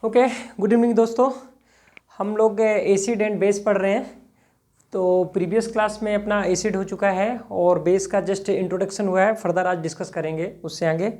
Okay, good evening दोस्तों। हम लोग एसिड एंड बेस पढ़ रहे हैं। तो प्रीवियस क्लास में अपना एसिड हो चुका है और बेस का जस्ट इंट्रोडक्शन हुआ है। फर्दर आज डिस्कस करेंगे उससे आगे।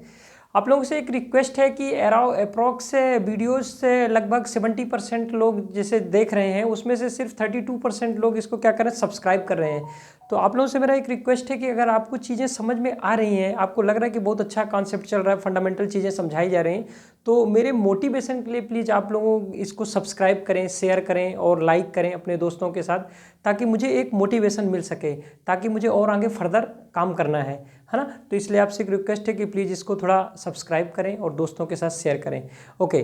आप लोगों से एक रिक्वेस्ट है कि अप्रॉक्स वीडियोस से लगभग 70% लोग जैसे देख रहे हैं, उसमें से सिर्फ 32% लोग इसको क्या कर रहे हैं, सब्सक्राइब कर रहे हैं। तो आप लोगों से मेरा एक रिक्वेस्ट है कि अगर आपको चीज़ें समझ में आ रही हैं, आपको लग रहा है कि बहुत अच्छा कॉन्सेप्ट चल रहा है, फंडामेंटल चीज़ें समझाई जा रही हैं, तो मेरे मोटिवेशन के लिए प्लीज़ आप लोगों इसको सब्सक्राइब करें, शेयर करें और लाइक करें अपने दोस्तों के साथ, ताकि मुझे एक मोटिवेशन मिल सके, ताकि मुझे और आगे फर्दर काम करना है ना। तो इसलिए आपसे एक रिक्वेस्ट है कि प्लीज़ इसको थोड़ा सब्सक्राइब करें और दोस्तों के साथ शेयर करें। ओके,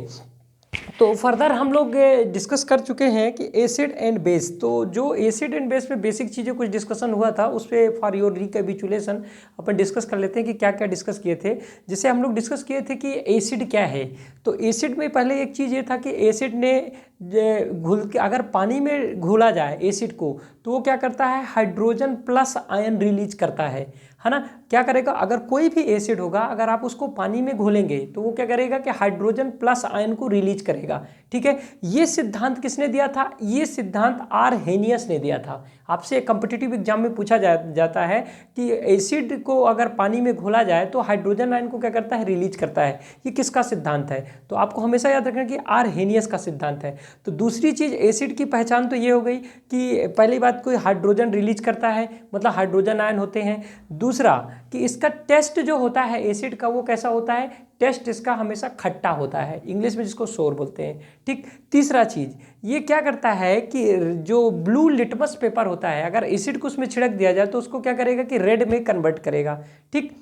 तो फर्दर हम लोग डिस्कस कर चुके हैं कि एसिड एंड बेस। तो जो एसिड एंड बेस में बेसिक चीज़ें कुछ डिस्कशन हुआ था, उस पर for your recapitulation upon discuss कर लेते हैं कि क्या क्या डिस्कस किए थे। जैसे हम लोग डिस्कस किए थे कि एसिड क्या है। तो एसिड में पहले एक चीज़ ये था कि एसिड ने घुल के अगर पानी में घुला जाए एसिड को, तो वो क्या करता है, हाइड्रोजन प्लस आयन रिलीज करता है ना। क्या करेगा, अगर कोई भी एसिड होगा, अगर आप उसको पानी में घोलेंगे तो वो क्या करेगा कि हाइड्रोजन प्लस आयन को रिलीज करेगा। ठीक है, ये सिद्धांत किसने दिया था? ये सिद्धांत आरहेनियस ने दिया था। आपसे कॉम्पिटिटिव एग्जाम में पूछा जाता है कि एसिड को अगर पानी में घोला जाए तो हाइड्रोजन आयन को क्या करता है, रिलीज करता है। ये किसका सिद्धांत है? तो आपको हमेशा याद रखना कि आरहेनियस का सिद्धांत है। तो दूसरी चीज़, एसिड की पहचान तो ये हो गई कि पहली बात कोई हाइड्रोजन रिलीज करता है, मतलब हाइड्रोजन आयन होते हैं। दूसरा कि इसका टेस्ट जो होता है एसिड का, वो कैसा होता है, टेस्ट इसका हमेशा खट्टा होता है, इंग्लिश में जिसको सोर बोलते हैं। ठीक। तीसरा चीज़ ये क्या करता है कि जो ब्लू लिटमस पेपर होता है, अगर एसिड को उसमें छिड़क दिया जाए तो उसको क्या करेगा कि रेड में कन्वर्ट करेगा। ठीक।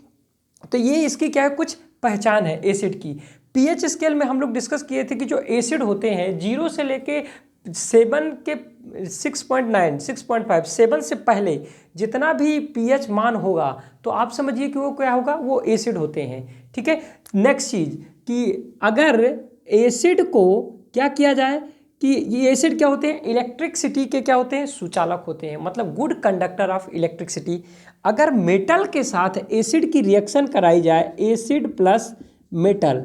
तो ये इसकी क्या है, कुछ पहचान है एसिड की। पीएच स्केल में हम लोग डिस्कस किए थे कि जो एसिड होते हैं 0 से लेके 7 के 6.9 6.5 7 से पहले जितना भी पीएच मान होगा तो आप समझिए कि वो क्या होगा, वो एसिड होते हैं। ठीक है। नेक्स्ट चीज कि अगर एसिड को क्या किया जाए कि ये एसिड क्या होते हैं, इलेक्ट्रिसिटी के क्या होते हैं, सुचालक होते हैं, मतलब गुड कंडक्टर ऑफ इलेक्ट्रिसिटी। अगर मेटल के साथ एसिड की रिएक्शन कराई जाए, एसिड प्लस मेटल,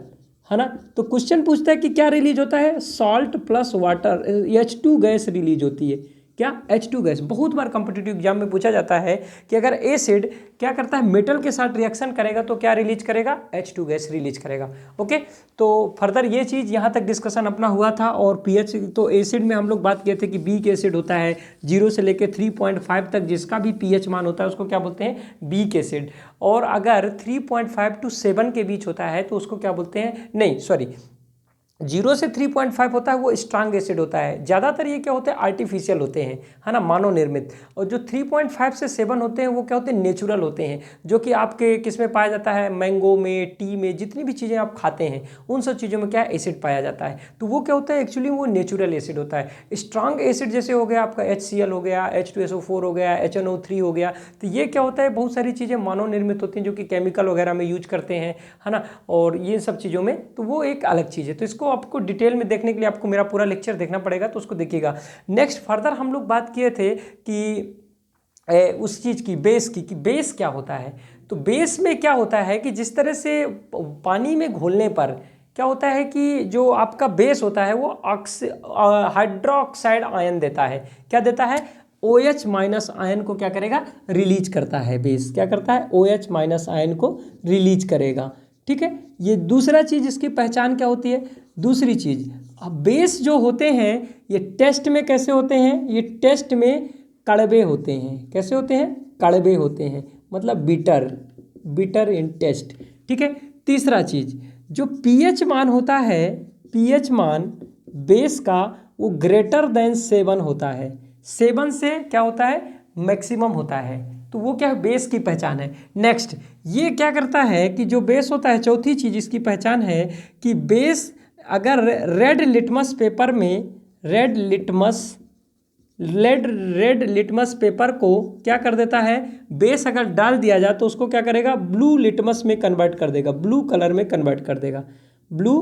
है ना, तो क्वेश्चन पूछता है कि क्या रिलीज होता है, salt plus water, H2 gas release होती है। क्या? H2 gas. बहुत बार कॉम्पिटिटिव एग्जाम में पूछा जाता है कि अगर एसिड क्या करता है, मेटल के साथ रिएक्शन करेगा तो क्या रिलीज करेगा, H2 गैस रिलीज करेगा। ओके, तो फर्दर ये चीज़ यहाँ तक डिस्कशन अपना हुआ था। और पीएच, तो एसिड में हम लोग बात किए थे कि बीक एसिड होता है 0 से लेकर 3.5 तक, जिसका भी पीएच मान होता है उसको क्या बोलते हैं, बीक एसिड। और अगर 3.5 to 7 के बीच होता है तो उसको क्या बोलते हैं, नहीं सॉरी, 0 से 3.5 होता है वो स्ट्रांग एसिड होता है। ज़्यादातर ये क्या होते हैं, आर्टिफिशियल होते हैं, है ना, मानव निर्मित। और जो 3.5 से 7 होते हैं वो क्या होते हैं, नेचुरल होते हैं, जो कि आपके किस में पाया जाता है, मैंगो में, टी में, जितनी भी चीज़ें आप खाते हैं उन सब चीज़ों में क्या एसिड पाया जाता है। तो वो क्या होता है, एक्चुअली वो नेचुरल एसिड होता है। स्ट्रांग एसिड जैसे हो गया आपका HCl हो गया, H2SO4 हो गया, HNO3 हो गया, तो ये क्या होता है, बहुत सारी चीज़ें मानव निर्मित होती हैं जो कि केमिकल वगैरह में यूज करते हैं, है ना। और ये सब चीज़ों में तो वो एक अलग चीज़ है। तो इसको आपको डिटेल में देखने के लिए आपको मेरा पूरा लेक्चर देखना पड़ेगा, तो उसको देखिएगा। नेक्स्ट फर्दर हम लोग बात किए थे कि उस चीज़ की, बेस की, कि बेस क्या होता है। तो बेस में क्या होता है कि जिस तरह से पानी में घोलने पर क्या होता है कि जो आपका बेस होता है वो हाइड्रोक्साइड आयन देता है। क्या देता है, OH माइनस आयन को क्या करेगा, रिलीज करता है। बेस क्या करता है, OH माइनस आयन को रिलीज करेगा। ठीक है, ये दूसरा चीज़, इसकी पहचान क्या होती है। दूसरी चीज़, अब बेस जो होते हैं ये टेस्ट में कैसे होते हैं, ये टेस्ट में कड़वे होते हैं। कैसे होते हैं, कड़वे होते हैं, मतलब बिटर, बिटर इन टेस्ट। ठीक है। तीसरा चीज़, जो पीएच मान होता है, पीएच मान बेस का वो ग्रेटर देन 7 होता है। 7 से क्या होता है, मैक्सिमम होता है। तो वो क्या है, बेस की पहचान है। नेक्स्ट, ये क्या करता है कि जो बेस होता है, चौथी चीज़ इसकी पहचान है कि बेस अगर रेड लिटमस पेपर में, रेड लिटमस पेपर को क्या कर देता है, बेस अगर डाल दिया जाए तो उसको क्या करेगा, ब्लू लिटमस में कन्वर्ट कर देगा, ब्लू कलर में कन्वर्ट कर देगा, ब्लू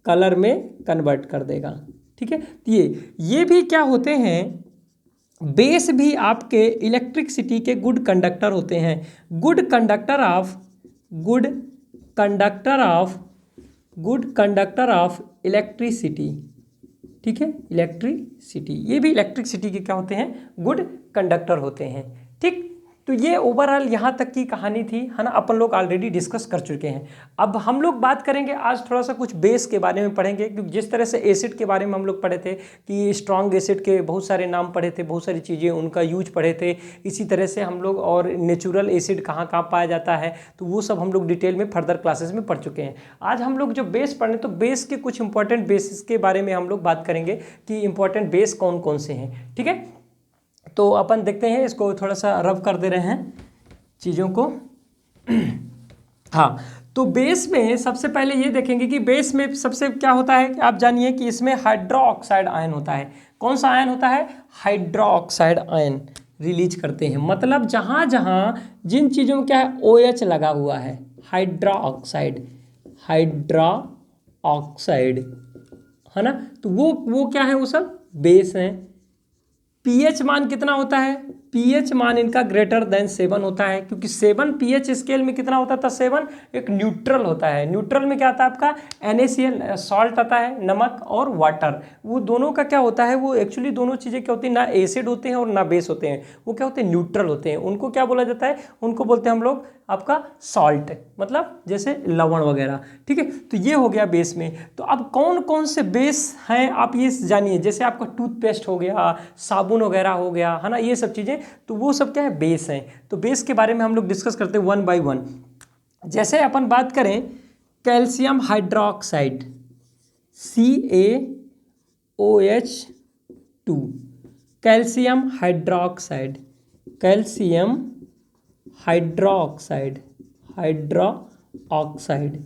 कलर में कन्वर्ट कर देगा। ठीक है। ये भी क्या होते हैं, बेस भी आपके इलेक्ट्रिसिटी के गुड कंडक्टर होते हैं। Good conductor of good conductor of electricity, ठीक है, इलेक्ट्रिसिटी, ये भी इलेक्ट्रिसिटी के क्या होते हैं, गुड कंडक्टर होते हैं। ठीक, तो ये ओवरऑल यहाँ तक की कहानी थी, है ना, अपन लोग ऑलरेडी डिस्कस कर चुके हैं। अब हम लोग बात करेंगे आज थोड़ा सा कुछ बेस के बारे में पढ़ेंगे, क्योंकि जिस तरह से एसिड के बारे में हम लोग पढ़े थे कि स्ट्रॉन्ग एसिड के बहुत सारे नाम पढ़े थे, बहुत सारी चीज़ें उनका यूज पढ़े थे, इसी तरह से हम लोग और नेचुरल एसिड कहाँ कहाँ पाया जाता है, तो वो सब हम लोग डिटेल में फर्दर क्लासेस में पढ़ चुके हैं। आज हम लोग जो बेस पढ़ने, तो बेस के कुछ इंपॉर्टेंट बेसिस के बारे में हम लोग बात करेंगे कि इंपॉर्टेंट बेस कौन कौन से हैं। ठीक है, तो अपन देखते हैं, इसको थोड़ा सा रब कर दे रहे हैं चीज़ों को। हाँ, तो बेस में सबसे पहले ये देखेंगे कि बेस में सबसे क्या होता है कि आप जानिए कि इसमें हाइड्रोक्साइड आयन होता है। कौन सा आयन होता है, हाइड्रोक्साइड आयन रिलीज करते हैं। मतलब जहाँ जहाँ जिन चीज़ों में क्या है, OH लगा हुआ है, हाइड्रोक्साइड, हाइड्रोक्साइड, है ना, तो वो क्या है, वो सब बेस हैं। pH मान कितना होता है, pH मान इनका ग्रेटर देन 7 होता है, क्योंकि 7 pH स्केल में कितना होता था, 7 एक न्यूट्रल होता है। न्यूट्रल में क्या आता है आपका, NaCl सॉल्ट आता है, नमक और वाटर, वो दोनों का क्या होता है, वो एक्चुअली दोनों चीज़ें क्या होती हैं, ना एसिड होते हैं और ना बेस होते हैं, वो क्या होते हैं, न्यूट्रल होते हैं। उनको क्या बोला जाता है, उनको बोलते हैं हम लोग आपका सॉल्ट, मतलब जैसे लवण वगैरह। ठीक है, तो ये हो गया बेस में। तो अब कौन कौन से बेस हैं आप ये जानिए, जैसे आपका टूथपेस्ट हो गया, साबुन वगैरह हो गया, है ना, ये सब चीज़ें, तो वो सब क्या है, बेस हैं। तो बेस के बारे में हम लोग डिस्कस करते हैं वन बाय वन। जैसे अपन बात करें calcium hydroxide, CaOH2, calcium hydroxide, calcium hydroxide, hydroxide,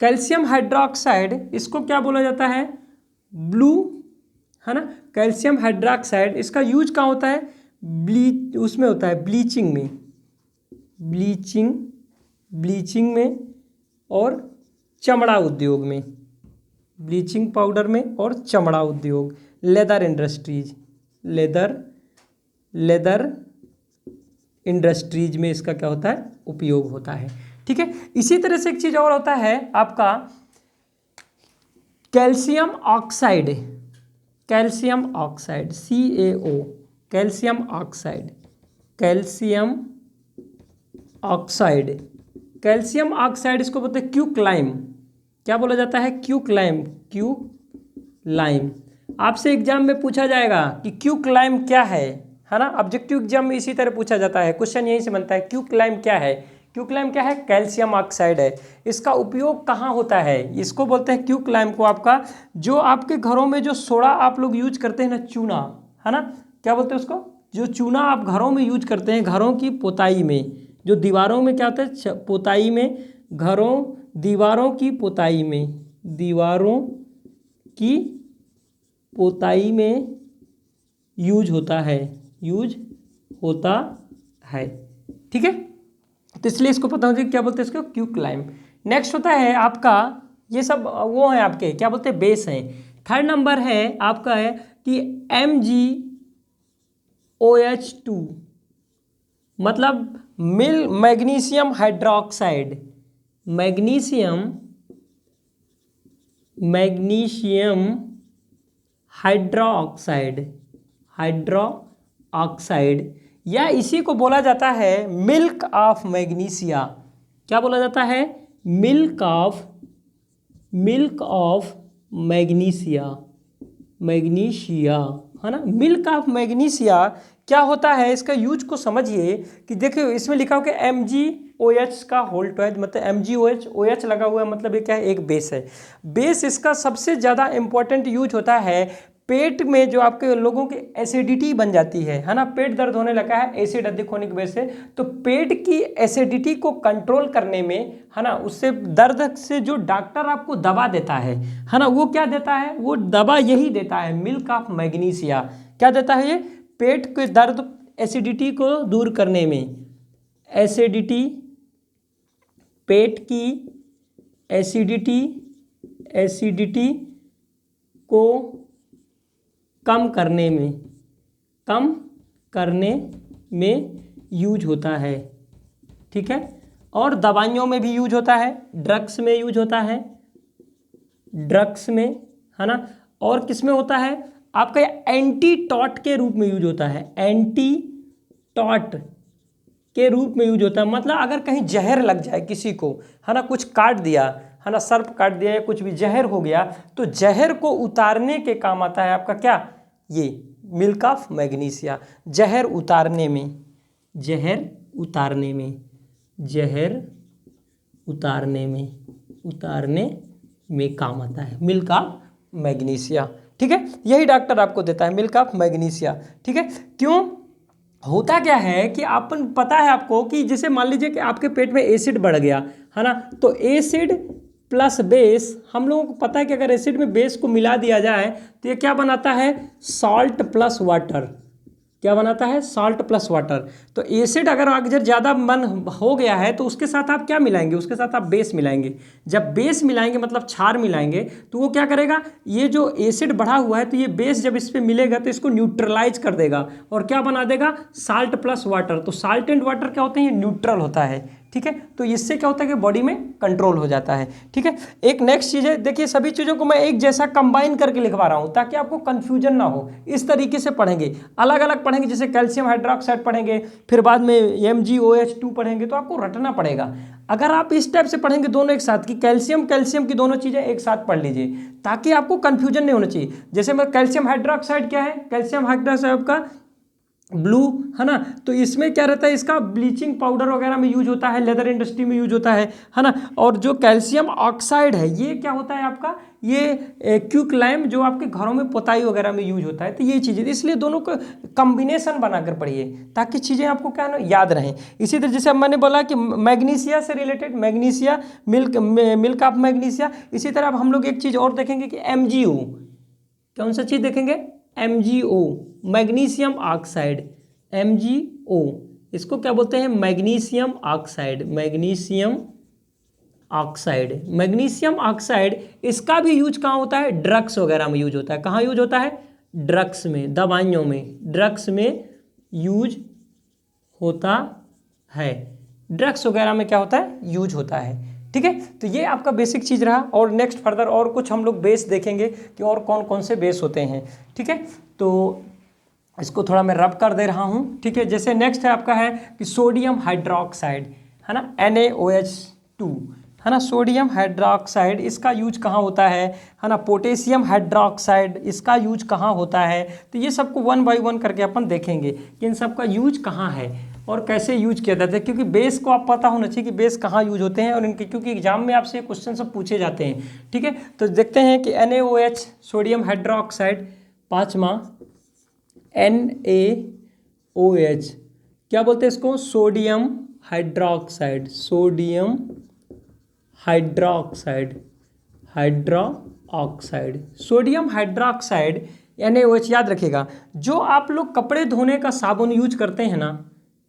calcium hydroxide, इसको क्या बोला जाता है, ब्लू, है ना। कैल्शियम हाइड्रोक्साइड इसका यूज कहाँ होता है, उसमें होता है ब्लीचिंग में, ब्लीचिंग में और चमड़ा उद्योग में, ब्लीचिंग पाउडर में और चमड़ा उद्योग, लेदर इंडस्ट्रीज, लेदर इंडस्ट्रीज में इसका क्या होता है, उपयोग होता है। ठीक है, इसी तरह से एक चीज़ और होता है आपका calcium oxide, calcium oxide, CaO, calcium oxide, calcium oxide, calcium oxide इसको बोलते हैं क्यूक्लाइम। क्या बोला जाता है, क्यूक्लाइम, क्यूक्लाइम। आपसे एग्जाम में पूछा जाएगा कि क्यूक्लाइम क्या है ना, ऑब्जेक्टिव एग्जाम में इसी तरह पूछा जाता है, क्वेश्चन यहीं से बनता है, क्यूक्लाइम क्या है। क्यूक्लाइम क्या है, कैल्शियम ऑक्साइड है। इसका उपयोग कहाँ होता है, इसको बोलते हैं क्यूक्लाइम को आपका, जो आपके घरों में जो सोडा आप लोग यूज करते हैं ना, चूना, है ना, क्या बोलते हैं उसको, जो चूना आप घरों में यूज करते हैं, घरों की पोताई में, जो दीवारों में क्या होता है, पोताई में, दीवारों की पोताई में, दीवारों की पोताई में यूज होता है, ठीक है। तो इसलिए इसको पता होगा क्या बोलते हैं इसको, क्यूक्लाइम। नेक्स्ट होता है आपका, ये सब वो है आपके क्या बोलते हैं, बेस हैं। थर्ड नंबर है आपका है कि MgOH2, मतलब मैग्नीशियम हाइड्रोक्साइड, मैग्नीशियम हाइड्रोक्साइड, या इसी को बोला जाता है मिल्क ऑफ मैग्नीशिया। क्या बोला जाता है, मिल्क ऑफ मैग्नीशिया, है ना। मिल्क ऑफ मैग्नीशिया क्या होता है, इसका यूज को समझिए कि देखिए इसमें लिखा हो कि MgOH का होल ट्वाइस, मतलब MgOH लगा हुआ है, मतलब ये क्या है, एक बेस है। बेस इसका सबसे ज़्यादा इंपॉर्टेंट यूज होता है पेट में, जो आपके लोगों की एसिडिटी बन जाती है ना, पेट दर्द होने लगा है एसिड अधिक होने की वजह से, तो पेट की एसिडिटी को कंट्रोल करने में, है ना, उससे दर्द से जो डॉक्टर आपको दवा देता है ना, वो क्या देता है, वो दवा यही देता है, मिल्क ऑफ मैग्नीशिया। क्या देता है ये, पेट के दर्द, एसिडिटी को दूर करने में, एसिडिटी, पेट की एसिडिटी को कम करने में यूज होता है, ठीक है। और दवाइयों में भी यूज होता है, ड्रग्स में यूज होता है, ड्रग्स में, है ना। और किस में होता है आपका, एंटीटॉट के रूप में यूज होता है, एंटीटॉट के रूप में यूज होता है। मतलब अगर कहीं जहर लग जाए किसी को, है ना, कुछ काट दिया, है ना, सर्प काट दिया या कुछ भी जहर हो गया, तो जहर को उतारने के काम आता है आपका क्या, ये मिल्क ऑफ मैग्नीशिया। जहर उतारने में, जहर उतारने में, जहर उतारने में काम आता है मिल्क ऑफ मैग्नीशिया। ठीक है, यही डॉक्टर आपको देता है मिल्क ऑफ मैग्नीशिया। ठीक है, क्यों होता क्या है कि अपन पता है आपको कि जैसे मान लीजिए कि आपके पेट में एसिड बढ़ गया, है ना, तो एसिड प्लस बेस, हम लोगों को पता है कि अगर एसिड में बेस को मिला दिया जाए तो ये क्या बनाता है, सॉल्ट प्लस वाटर। क्या बनाता है, सॉल्ट प्लस वाटर। तो एसिड अगर ज़्यादा मन हो गया है तो उसके साथ आप क्या मिलाएंगे, उसके साथ आप बेस मिलाएंगे। जब बेस मिलाएंगे मतलब क्षार मिलाएंगे, तो वो क्या करेगा, ये जो एसिड बढ़ा हुआ है तो ये बेस जब इस पर मिलेगा तो इसको न्यूट्रलाइज कर देगा और क्या बना देगा, साल्ट प्लस वाटर। तो साल्ट एंड वाटर क्या होते हैं, ये न्यूट्रल होता है। ठीक है, तो इससे क्या होता है कि बॉडी में कंट्रोल हो जाता है। ठीक है, एक नेक्स्ट चीज़ है, देखिए सभी चीज़ों को मैं एक जैसा कंबाइन करके लिखवा रहा हूँ ताकि आपको कंफ्यूजन ना हो। इस तरीके से पढ़ेंगे, अलग अलग पढ़ेंगे, जैसे कैल्शियम हाइड्रोक्साइड पढ़ेंगे, फिर बाद में MgOH2 पढ़ेंगे, तो आपको रटना पड़ेगा। अगर आप इस टाइप से पढ़ेंगे दोनों एक साथ कि कैल्शियम की दोनों चीज़ें एक साथ पढ़ लीजिए ताकि आपको कंफ्यूजन नहीं होना चाहिए। जैसे मैं कैल्शियम हाइड्रोक्साइड क्या है, कैल्शियम हाइड्रोक्साइड का ब्लू, है ना, तो इसमें क्या रहता है, इसका ब्लीचिंग पाउडर वगैरह में यूज होता है, लेदर इंडस्ट्री में यूज होता है ना। और जो कैल्शियम ऑक्साइड है ये क्या होता है आपका, ये क्विकलाइम जो आपके घरों में पोताई वगैरह में यूज होता है। तो ये चीज़ें, इसलिए दोनों का कम्बिनेशन बनाकर पढ़िए ताकि चीज़ें आपको क्या ना याद रहें। इसी तरह जैसे मैंने बोला कि मैग्नीशिया से related, magnesia milk of magnesia. इसी तरह अब हम लोग एक चीज़ और देखेंगे कि MgO, कौन सा चीज़ देखेंगे, MgO, मैग्नीशियम ऑक्साइड। MgO इसको क्या बोलते हैं, magnesium oxide. Magnesium oxide, magnesium oxide, इसका भी यूज कहाँ होता है, ड्रग्स वगैरह में यूज होता है। कहाँ यूज होता है, ड्रग्स में, दवाइयों में, ड्रग्स में यूज होता है। ड्रग्स वगैरह में क्या होता है, यूज होता है। ठीक है, तो ये आपका बेसिक चीज़ रहा। और नेक्स्ट फर्दर और कुछ हम लोग बेस देखेंगे कि और कौन कौन से बेस होते हैं। ठीक है, तो इसको थोड़ा मैं रब कर दे रहा हूँ। ठीक है, जैसे नेक्स्ट है आपका है कि सोडियम हाइड्रोक्साइड, है ना, NaOH2, है ना, सोडियम हाइड्रोक्साइड, इसका यूज कहाँ होता है ना। पोटेशियम हाइड्रोक्साइड, इसका यूज कहाँ होता है। तो ये सबको 1 बाय 1 करके अपन देखेंगे कि इन सब का यूज कहाँ है और कैसे यूज किया जाता है, क्योंकि बेस को आप पता होना चाहिए कि बेस कहाँ यूज होते हैं और इनके, क्योंकि एग्जाम में आपसे क्वेश्चन सब पूछे जाते हैं। ठीक है, तो देखते हैं कि NaOH सोडियम हाइड्रोक्साइड, पाँचवा NaOH, क्या बोलते हैं इसको, sodium hydroxide, sodium hydroxide, hydroxide, sodium hydroxide NaOH। याद रखिएगा, जो आप लोग कपड़े धोने का साबुन यूज करते हैं ना,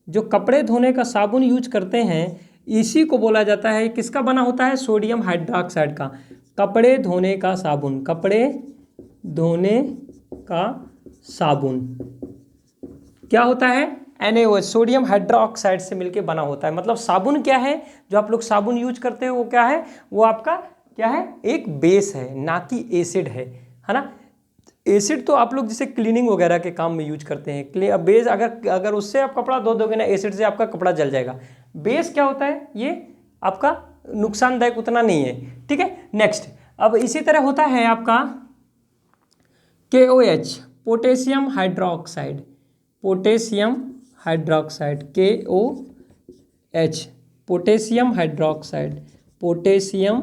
जो कपड़े धोने का साबुन यूज करते हैं, इसी को बोला जाता है, किसका बना होता है, सोडियम हाइड्रोक्साइड का। कपड़े धोने का साबुन, कपड़े धोने का साबुन क्या होता है, NaOH, सोडियम हाइड्रोक्साइड से मिलके बना होता है। मतलब साबुन क्या है, जो आप लोग साबुन यूज करते हैं वो क्या है, वो आपका क्या है, एक बेस है, ना कि एसिड है ना। एसिड तो आप लोग जैसे क्लीनिंग वगैरह के काम में यूज करते हैं। बेस अगर उससे आप कपड़ा धो दोगे ना, एसिड से आपका कपड़ा जल जाएगा। बेस क्या होता है, ये आपका नुकसानदायक उतना नहीं है। ठीक है, नेक्स्ट अब इसी तरह होता है आपका KOH, potassium hydroxide, potassium hydroxide, KOH, potassium hydroxide, potassium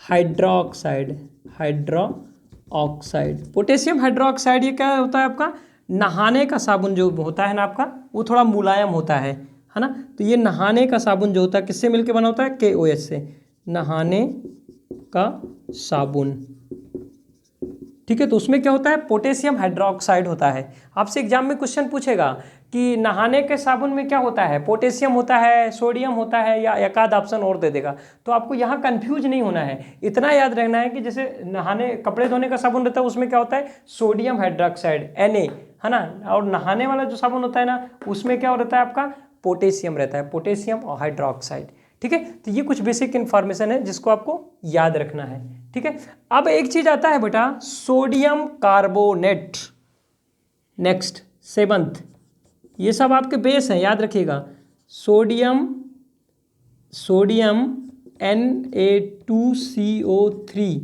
hydroxide, hydroxide, potassium hydroxide. ये क्या होता है आपका, नहाने का साबुन जो होता है ना आपका, वो थोड़ा मुलायम होता है ना। तो ये नहाने का साबुन जो होता है किससे मिलके बना होता है, KOH से, नहाने का साबुन। ठीक है, तो उसमें क्या होता है, पोटेशियम हाइड्रोक्साइड होता है। आपसे एग्जाम में क्वेश्चन पूछेगा कि नहाने के साबुन में क्या होता है, पोटेशियम होता है, सोडियम होता है, या एक आध ऑप्शन और दे देगा। तो आपको यहाँ कंफ्यूज नहीं होना है, इतना याद रखना है कि जैसे नहाने कपड़े धोने का साबुन रहता है उसमें क्या होता है, सोडियम हाइड्रोक्साइड Na, है ना। और नहाने वाला जो साबुन होता है ना, उसमें क्या रहता है आपका, पोटेशियम रहता है, पोटेशियम और हाइड्रोक्साइड। ठीक है। तो ये कुछ बेसिक इन्फॉर्मेशन है जिसको आपको याद रखना है, ठीक है। अब एक चीज आता है बेटा सोडियम कार्बोनेट, नेक्स्ट 7th, ये सब आपके बेस हैं, याद रखिएगा। Sodium Na2CO3,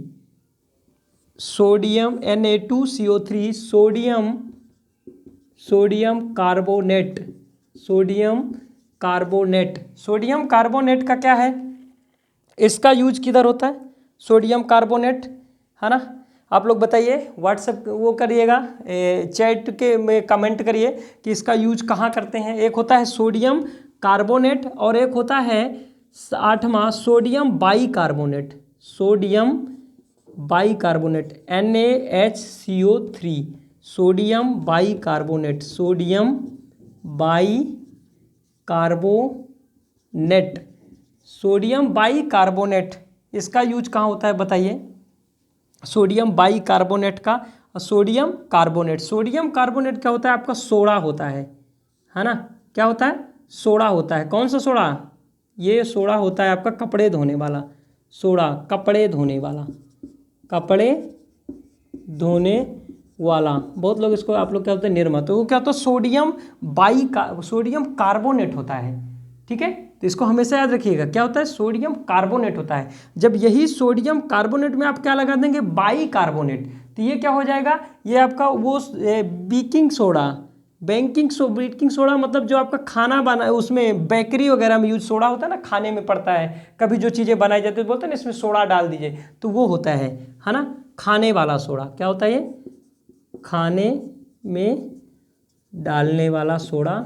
sodium Na2CO3, sodium carbonate, sodium carbonate का क्या है, इसका यूज किधर होता है, सोडियम कार्बोनेट, है ना। आप लोग बताइए, व्हाट्सएप वो करिएगा, चैट के में कमेंट करिए कि इसका यूज कहाँ करते हैं। एक होता है सोडियम कार्बोनेट और एक होता है 8वां sodium bicarbonate, sodium bicarbonate NaHCO3, sodium bicarbonate, sodium bicarbonate, sodium bicarbonate, इसका यूज कहाँ होता है बताइए। सोडियम बाइकार्बोनेट का, सोडियम कार्बोनेट क्या होता है आपका, सोडा होता है ना। क्या होता है, सोडा होता है। कौन सा सोडा, ये सोडा होता है आपका कपड़े धोने वाला सोडा, कपड़े धोने वाला। बहुत लोग इसको, आप लोग क्या होता है निरमा, तो वो क्या होता है सोडियम कार्बोनेट होता है, ठीक है। तो इसको हमेशा याद रखिएगा, क्या होता है, सोडियम कार्बोनेट होता है। जब यही सोडियम कार्बोनेट में आप क्या लगा देंगे, बाइकार्बोनेट, तो ये क्या हो जाएगा, ये आपका वो बेकिंग सोडा, मतलब जो आपका खाना बना है उसमें बेकरी वगैरह में यूज सोडा होता है ना, खाने में पड़ता है, कभी जो चीज़ें बनाई जाती है बोलते हैं ना इसमें सोडा डाल दीजिए, तो वो होता है ना, खाने वाला सोडा। क्या होता है ये, खाने में डालने वाला सोडा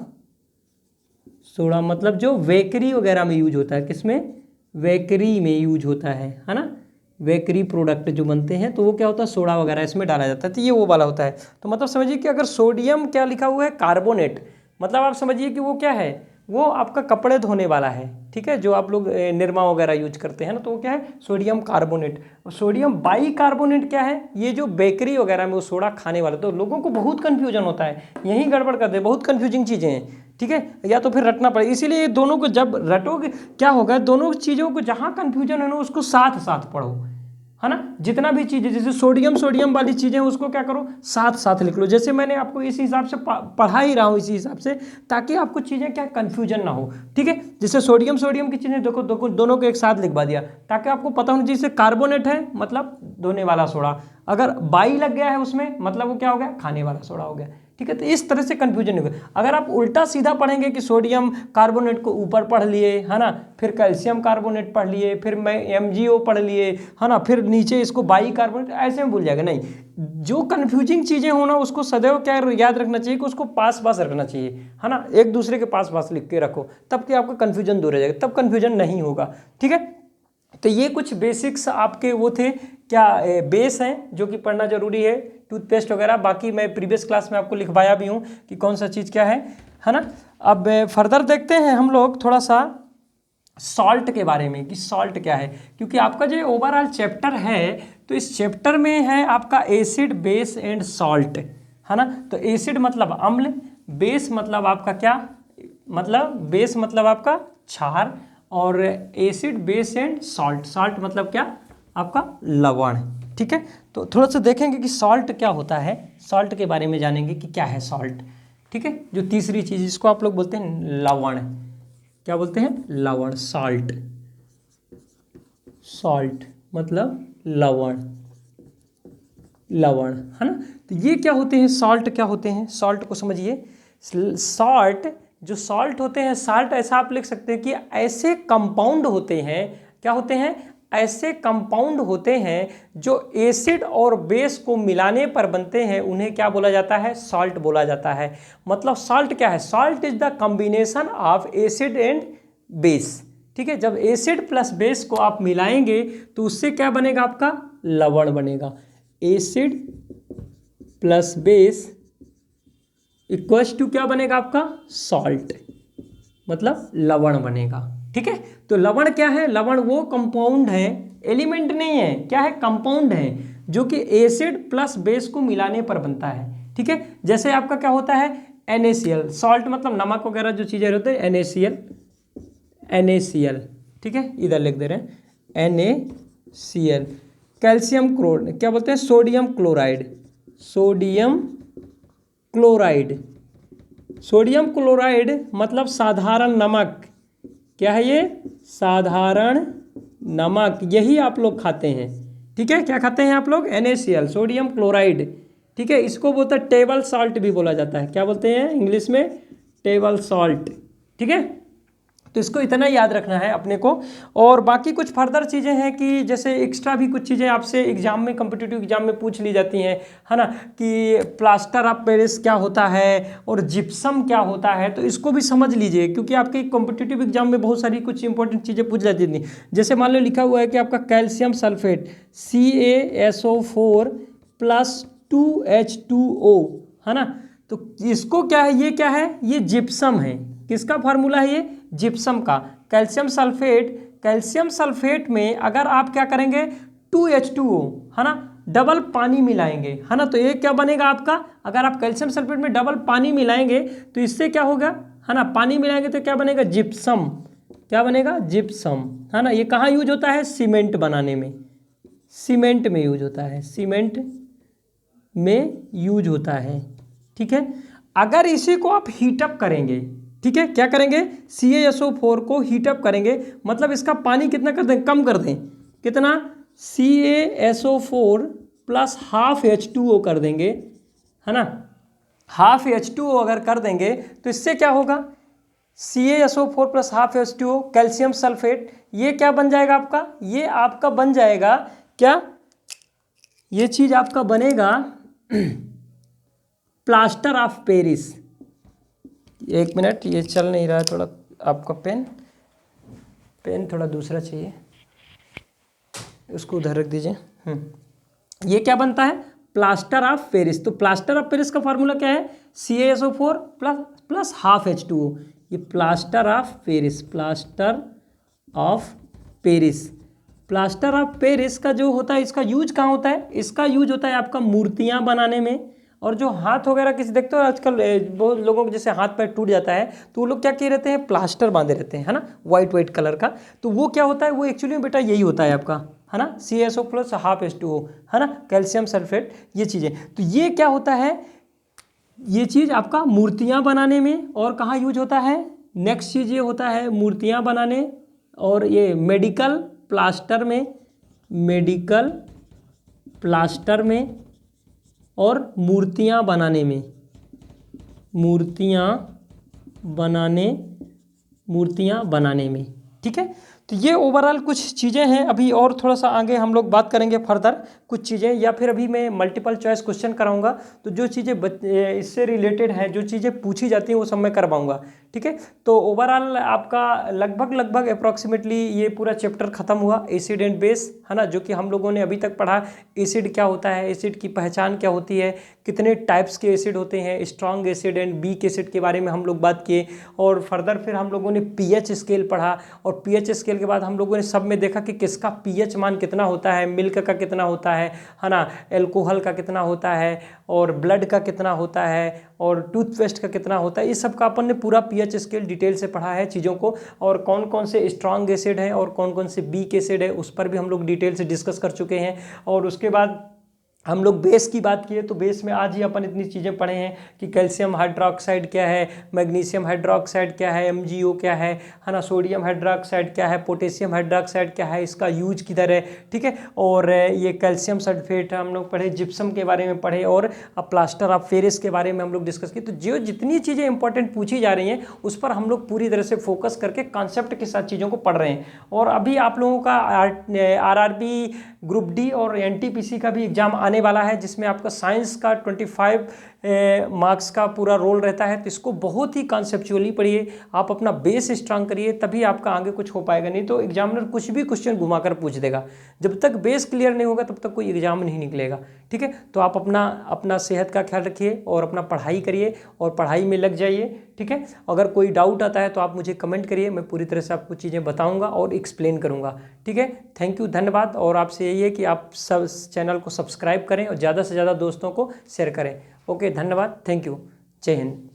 मतलब जो बेकरी वगैरह में यूज होता है, किसमें, बेकरी में यूज होता है ना, बेकरी प्रोडक्ट जो बनते हैं तो वो क्या होता है, सोडा वगैरह इसमें डाला जाता है, तो ये वो वाला होता है। तो मतलब समझिए कि अगर सोडियम क्या लिखा हुआ है, कार्बोनेट, मतलब आप समझिए कि वो क्या है, वो आपका कपड़े धोने वाला है, ठीक है, जो आप लोग निरमा वगैरह यूज करते हैं ना, तो वो क्या है, सोडियम कार्बोनेट। और सोडियम बाइकार्बोनेट क्या है, ये जो बेकरी वगैरह में वो सोडा खाने वाला, तो लोगों को बहुत कन्फ्यूजन होता है, यहीं गड़बड़ करते हैं, बहुत कन्फ्यूजिंग चीज़ें हैं, ठीक है, या तो फिर रटना पड़ेगा। इसीलिए दोनों को जब रटोगे क्या होगा, दोनों चीज़ों को जहाँ कन्फ्यूजन है ना उसको साथ साथ पढ़ो, है ना। जितना भी चीज़ें जैसे सोडियम वाली चीज़ें उसको क्या करो, साथ साथ लिख लो, जैसे मैंने आपको इस हिसाब से पढ़ा ही रहा हूँ इसी हिसाब से, ताकि आपको चीज़ें क्या कन्फ्यूजन ना हो, ठीक है। जैसे सोडियम की चीज़ें देखो दोनों को एक साथ लिखवा दिया, ताकि आपको पता होना चाहिए। जैसे कार्बोनेट है मतलब धोने वाला सोडा, अगर बाई लग गया है उसमें मतलब वो क्या हो गया, खाने वाला सोडा हो गया, ठीक है। तो इस तरह से कंफ्यूजन होगा। अगर आप उल्टा सीधा पढ़ेंगे कि सोडियम कार्बोनेट को ऊपर पढ़ लिए, है ना, फिर कैल्शियम कार्बोनेट पढ़ लिए, फिर MgO पढ़ लिए, है ना, फिर नीचे इसको बाइकार्बोनेट, ऐसे में भूल जाएगा। नहीं, जो कंफ्यूजिंग चीज़ें हो ना उसको सदैव क्या याद रखना चाहिए कि उसको पास रखना चाहिए, है ना, एक दूसरे के पास लिख के रखो, तब कि आपका कन्फ्यूजन दूर हो जाएगा, तब कन्फ्यूजन नहीं होगा, ठीक है। तो ये कुछ बेसिक्स आपके वो थे क्या, बेस हैं जो कि पढ़ना जरूरी है, टूथपेस्ट वगैरह। बाकी मैं प्रीवियस क्लास में आपको लिखवाया भी हूँ कि कौन सा चीज़ क्या है ना। अब फर्दर देखते हैं हम लोग थोड़ा सा सॉल्ट के बारे में कि सॉल्ट क्या है, क्योंकि आपका जो ओवरऑल चैप्टर है तो इस चैप्टर में है आपका एसिड, बेस एंड सॉल्ट, है ना। तो एसिड मतलब अम्ल, बेस मतलब आपका क्या, मतलब बेस मतलब आपका क्षार, और एसिड, बेस एंड सॉल्ट मतलब क्या, आपका लवण, ठीक है। तो थोड़ा सा देखेंगे कि सॉल्ट क्या होता है, सॉल्ट के बारे में जानेंगे कि क्या है सॉल्ट, ठीक है। जो तीसरी चीज़ जिसको आप लोग बोलते हैं लवण, क्या बोलते हैं, लवण, सॉल्ट मतलब लवण, है ना। तो ये क्या होते हैं, सॉल्ट क्या होते हैं, सॉल्ट को समझिए। जो सॉल्ट होते हैं, सॉल्ट ऐसा आप लिख सकते हैं कि ऐसे कंपाउंड होते हैं, क्या होते हैं, ऐसे कंपाउंड होते हैं जो एसिड और बेस को मिलाने पर बनते हैं, उन्हें क्या बोला जाता है, सॉल्ट बोला जाता है। मतलब सॉल्ट क्या है, salt is the combination of acid and base, ठीक है। जब एसिड प्लस बेस को आप मिलाएंगे तो उससे क्या बनेगा, आपका लवण बनेगा। Acid plus base equals to क्या बनेगा, आपका सॉल्ट, मतलब लवण बनेगा, ठीक है। तो लवण क्या है, लवण वो कंपाउंड है, एलिमेंट नहीं है, क्या है, कंपाउंड है, जो कि एसिड प्लस बेस को मिलाने पर बनता है, ठीक है। जैसे आपका क्या होता है NaCl, सॉल्ट मतलब नमक वगैरह जो चीज़ें होते हैं, NaCl, ठीक है, इधर लिख दे रहे हैं NaCl। कैल्शियम क्लोराइड क्या बोलते हैं, sodium chloride, sodium chloride, sodium chloride मतलब साधारण नमक। क्या है ये, साधारण नमक, यही आप लोग खाते हैं। ठीक है, क्या खाते हैं आप लोग, NaCl, सोडियम क्लोराइड। ठीक है, इसको बोलते हैं टेबल सॉल्ट भी बोला जाता है। क्या बोलते हैं इंग्लिश में, टेबल सॉल्ट। ठीक है, तो इसको इतना याद रखना है अपने को। और बाकी कुछ फर्दर चीज़ें हैं कि जैसे एक्स्ट्रा भी कुछ चीज़ें आपसे एग्जाम में, कॉम्पिटिटिव एग्जाम में पूछ ली जाती हैं, है ना, कि प्लास्टर ऑफ पेरिस क्या होता है और जिप्सम क्या होता है, तो इसको भी समझ लीजिए, क्योंकि आपके कॉम्पिटिटिव एग्जाम में बहुत सारी कुछ इंपॉर्टेंट चीज़ें पूछ जाती थी। जैसे मान लो लिखा हुआ है कि आपका कैल्शियम सल्फेट CaSO4 + 2H2O, है ना, तो इसको क्या है, ये क्या है, ये जिप्सम है। किसका फार्मूला है ये, जिप्सम का। कैल्शियम सल्फेट, कैल्शियम सल्फेट में अगर आप क्या करेंगे 2H2O, है ना, डबल पानी मिलाएंगे, है ना, तो ये क्या बनेगा आपका, अगर आप कैल्शियम सल्फेट में डबल पानी मिलाएंगे तो इससे क्या होगा, है ना, पानी मिलाएंगे तो क्या बनेगा, जिप्सम। क्या बनेगा, जिप्सम, है ना। ये कहाँ यूज होता है, सीमेंट बनाने में, सीमेंट में यूज होता है, सीमेंट में यूज होता है। ठीक है, अगर इसी को आप हीटअप करेंगे, ठीक है, क्या करेंगे, CaSO4 को हीटअप करेंगे, मतलब इसका पानी कितना कर दें, कम कर दें, कितना, CaSO4 + ½ H2O कर देंगे, है ना, ½ H2O अगर कर देंगे तो इससे क्या होगा, CaSO4 + ½ H2O, कैल्शियम सल्फेट, ये क्या बन जाएगा आपका, ये आपका बन जाएगा क्या, ये चीज आपका बनेगा प्लास्टर ऑफ पेरिस। एक मिनट, ये चल नहीं रहा है, थोड़ा आपका पेन थोड़ा दूसरा चाहिए, उसको उधर रख दीजिए। ये क्या बनता है, प्लास्टर ऑफ पेरिस। तो प्लास्टर ऑफ पेरिस का फार्मूला क्या है, CaSO4 + ½ H2O। ये plaster of Paris, plaster of Paris, plaster of Paris का जो होता है, इसका यूज कहाँ होता है, इसका यूज होता है आपका मूर्तियाँ बनाने में। और जो हाथ वगैरह किसी देखते हो आजकल बहुत लोगों को जैसे हाथ पैर टूट जाता है तो वो लोग क्या किए रहते हैं, प्लास्टर बांधे रहते हैं, है ना, वाइट कलर का। तो वो क्या होता है, वो एक्चुअली में बेटा यही होता है आपका, है ना, CaSO + ½ H2O, है ना, कैल्शियम सल्फेट, ये चीज़ें। तो ये क्या होता है, ये चीज़ आपका मूर्तियाँ बनाने में। और कहाँ यूज होता है, नेक्स्ट चीज़ ये होता है मूर्तियाँ बनाने और ये मेडिकल प्लास्टर में, मेडिकल प्लास्टर में और मूर्तियाँ बनाने में, मूर्तियाँ बनाने में। ठीक है, तो ये ओवरऑल कुछ चीज़ें हैं। अभी और थोड़ा सा आगे हम लोग बात करेंगे फर्दर कुछ चीज़ें, या फिर अभी मैं मल्टीपल चॉइस क्वेश्चन कराऊंगा, तो जो चीज़ें इससे रिलेटेड हैं, जो चीज़ें पूछी जाती हैं वो सब मैं करवाऊंगा। ठीक है, तो ओवरऑल आपका लगभग अप्रॉक्सीमेटली ये पूरा चैप्टर खत्म हुआ, एसिड एंड बेस, है ना, जो कि हम लोगों ने अभी तक पढ़ा। एसिड क्या होता है, एसिड की पहचान क्या होती है, कितने टाइप्स के एसिड होते हैं, strong acid and weak acid के बारे में हम लोग बात किए। और फर्दर फिर हम लोगों ने पीएच स्केल पढ़ा, और पीएच स्केल के बाद हम लोगों ने सब में देखा कि किसका पीएच मान कितना होता है, मिल्क का कितना होता है ना, एल्कोहल का कितना होता है, और ब्लड का कितना होता है, और टूथपेस्ट का कितना होता है। ये सब का अपन ने पूरा पीएच स्केल डिटेल से पढ़ा है चीज़ों को। और कौन कौन से स्ट्रॉन्ग एसिड है और कौन कौन से वीक एसिड है उस पर भी हम लोग डिटेल से डिस्कस कर चुके हैं। और उसके बाद हम लोग बेस की बात किए, तो बेस में आज ही अपन इतनी चीज़ें पढ़े हैं कि कैल्शियम हाइड्रोक्साइड क्या है, मैग्नीशियम हाइड्रोक्साइड क्या है, MgO क्या है ना, सोडियम हाइड्रोक्साइड क्या है, पोटेशियम हाइड्रोक्साइड क्या है, इसका यूज किधर है। ठीक है, और ये कैल्शियम सल्फेट हम लोग पढ़े, जिप्सम के बारे में पढ़े, और प्लास्टर ऑफ पेरिस के बारे में हम लोग डिस्कस किए। तो जो जितनी चीज़ें इंपॉर्टेंट पूछी जा रही हैं उस पर हम लोग पूरी तरह से फोकस करके कॉन्सेप्ट के साथ चीज़ों को पढ़ रहे हैं। और अभी आप लोगों का RRB ग्रुप डी और NTPC का भी एग्जाम आने वाला है, जिसमें आपका साइंस का 25 मार्क्स का पूरा रोल रहता है। तो इसको बहुत ही कॉन्सेप्चुअली पढ़िए, आप अपना बेस स्ट्रांग करिए, तभी आपका आगे कुछ हो पाएगा। नहीं तो एग्जामिनर कुछ भी क्वेश्चन घुमाकर पूछ देगा, जब तक बेस क्लियर नहीं होगा तब तक कोई एग्जाम नहीं निकलेगा। ठीक है, तो आप अपना सेहत का ख्याल रखिए और अपना पढ़ाई करिए और पढ़ाई में लग जाइए। ठीक है, अगर कोई डाउट आता है तो आप मुझे कमेंट करिए, मैं पूरी तरह से आपको चीज़ें बताऊंगा और एक्सप्लेन करूंगा। ठीक है, थैंक यू, धन्यवाद। और आपसे यही है कि आप सब चैनल को सब्सक्राइब करें और ज़्यादा से ज़्यादा दोस्तों को शेयर करें। ओके, धन्यवाद, थैंक यू, जय हिंद।